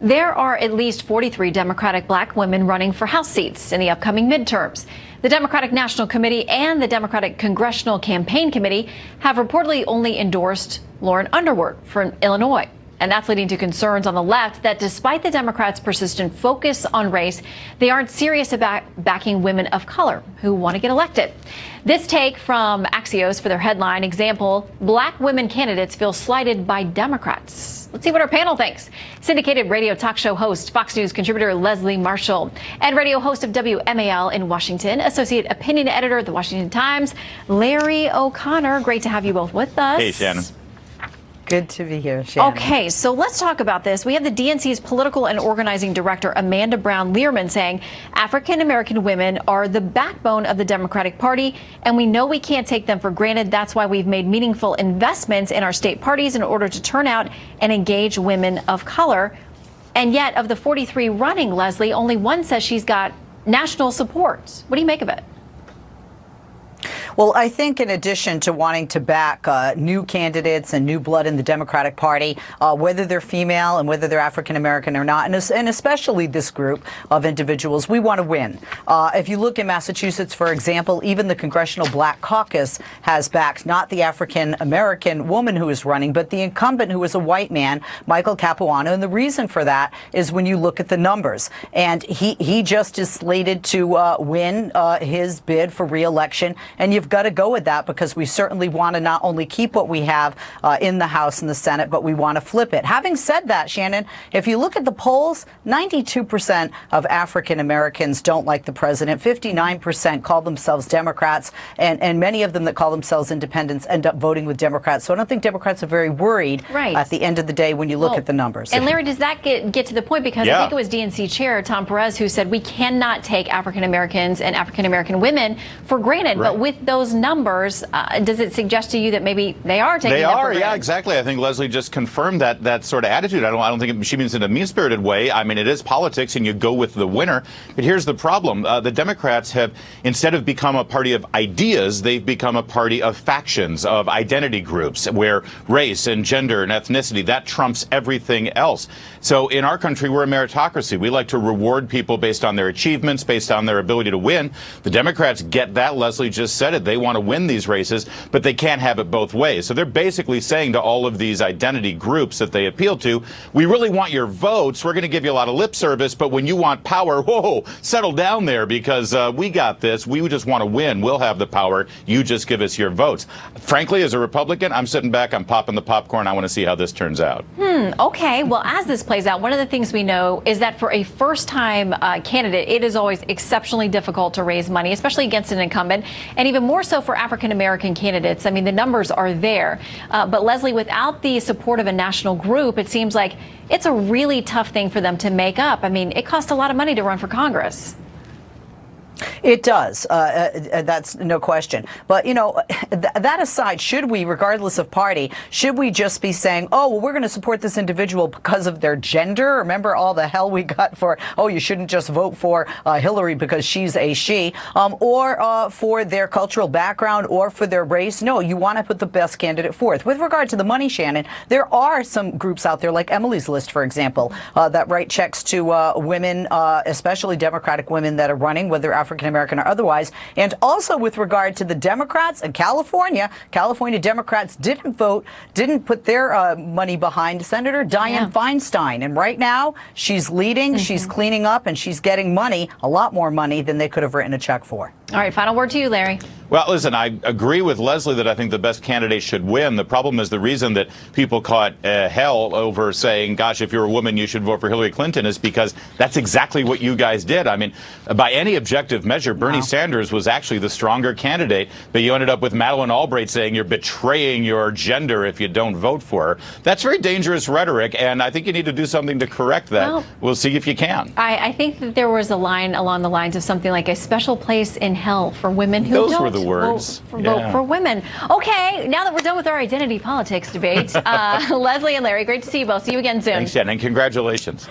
There are at least 43 Democratic black women running for House seats in the upcoming midterms. The Democratic National Committee and the Democratic Congressional Campaign Committee have reportedly only endorsed Lauren Underwood from Illinois. And that's leading to concerns on the left that despite the Democrats' persistent focus on race, they aren't serious about backing women of color who want to get elected. This take from Axios for their headline example, Black women candidates feel slighted by Democrats. Let's see what our panel thinks. Syndicated radio talk show host, Fox News contributor Leslie Marshall, and radio host of WMAL in Washington, associate opinion editor at the Washington Times, Larry O'Connor. Great to have you both with us. Hey, Shannon. Good to be here, Shannon. Okay, so let's talk about this. We have the DNC's political and organizing director, Amanda Brown Learman, saying African-American women are the backbone of the Democratic Party, and we know we can't take them for granted. That's why we've made meaningful investments in our state parties in order to turn out and engage women of color. And yet, of the 43 running, Leslie, only one says she's got national support. What do you make of it? Well, I think in addition to wanting to back new candidates and new blood in the Democratic Party, whether they're female and whether they're African-American or not, and especially this group of individuals, we want to win. If you look in Massachusetts, for example, even the Congressional Black Caucus has backed not the African-American woman who is running, but the incumbent who is a white man, Michael Capuano. And the reason for that is when you look at the numbers. And he just is slated to win his bid for re-election. And you've got to go with that because we certainly want to not only keep what we have in the House and the Senate, but we want to flip it. Having said that, Shannon, if you look at the polls, 92% of African Americans don't like the president. 59% call themselves Democrats, and many of them that call themselves independents end up voting with Democrats. So I don't think Democrats are very worried at the end of the day when you look at the numbers. And Larry, does that get to the point? Because I think it was DNC Chair Tom Perez who said we cannot take African Americans and African American women for granted. Right. But with those numbers, does it suggest to you that maybe they are taking them for granted? Yeah, exactly. I think Leslie just confirmed that sort of attitude. I don't think she means it in a mean-spirited way. I mean, it is politics, and you go with the winner. But here's the problem. The Democrats have, instead of become a party of ideas, they've become a party of factions, of identity groups, where race and gender and ethnicity, that trumps everything else. So in our country, we're a meritocracy. We like to reward people based on their achievements, based on their ability to win. The Democrats get that. Leslie just said it. They want to win these races, but they can't have it both ways. So they're basically saying to all of these identity groups that they appeal to, we really want your votes. We're going to give you a lot of lip service, but when you want power, whoa, settle down there because we got this. We just want to win. We'll have the power. You just give us your votes. Frankly, as a Republican, I'm sitting back, I'm popping the popcorn. I want to see how this turns out. Okay. Well, as this plays out, one of the things we know is that for a first-time candidate, it is always exceptionally difficult to raise money, especially against an incumbent, and even more so for African-American candidates. I mean, the numbers are there. But Leslie, without the support of a national group, it seems like it's a really tough thing for them to make up. I mean, it costs a lot of money to run for Congress. It does. That's no question. But, you know, that aside, should we, regardless of party, should we just be saying, oh, well, we're going to support this individual because of their gender? Remember all the hell we got for, oh, you shouldn't just vote for Hillary because she's a she, or for their cultural background or for their race? No, you want to put the best candidate forth. With regard to the money, Shannon, there are some groups out there like Emily's List, for example, that write checks to women, especially Democratic women that are running, whether African-American or otherwise. And also with regard to the Democrats in California Democrats didn't put their money behind Senator Dianne Feinstein. And right now she's leading, she's cleaning up, and she's getting money, a lot more money than they could have written a check for. All right, final word to you, Larry. Well, listen, I agree with Leslie that I think the best candidate should win. The problem is the reason that people caught hell over saying, gosh, if you're a woman, you should vote for Hillary Clinton is because that's exactly what you guys did. I mean, by any objective measure, Bernie Sanders was actually the stronger candidate, but you ended up with Madeleine Albright saying you're betraying your gender if you don't vote for her. That's very dangerous rhetoric, and I think you need to do something to correct that. Well, we'll see if you can. I think that there was a line along the lines of something like a special place in hell for women who don't were the words. Vote for women. Okay, now that we're done with our identity politics debate, Leslie and Larry, great to see you both. See you again soon. Thanks, Jen, and congratulations.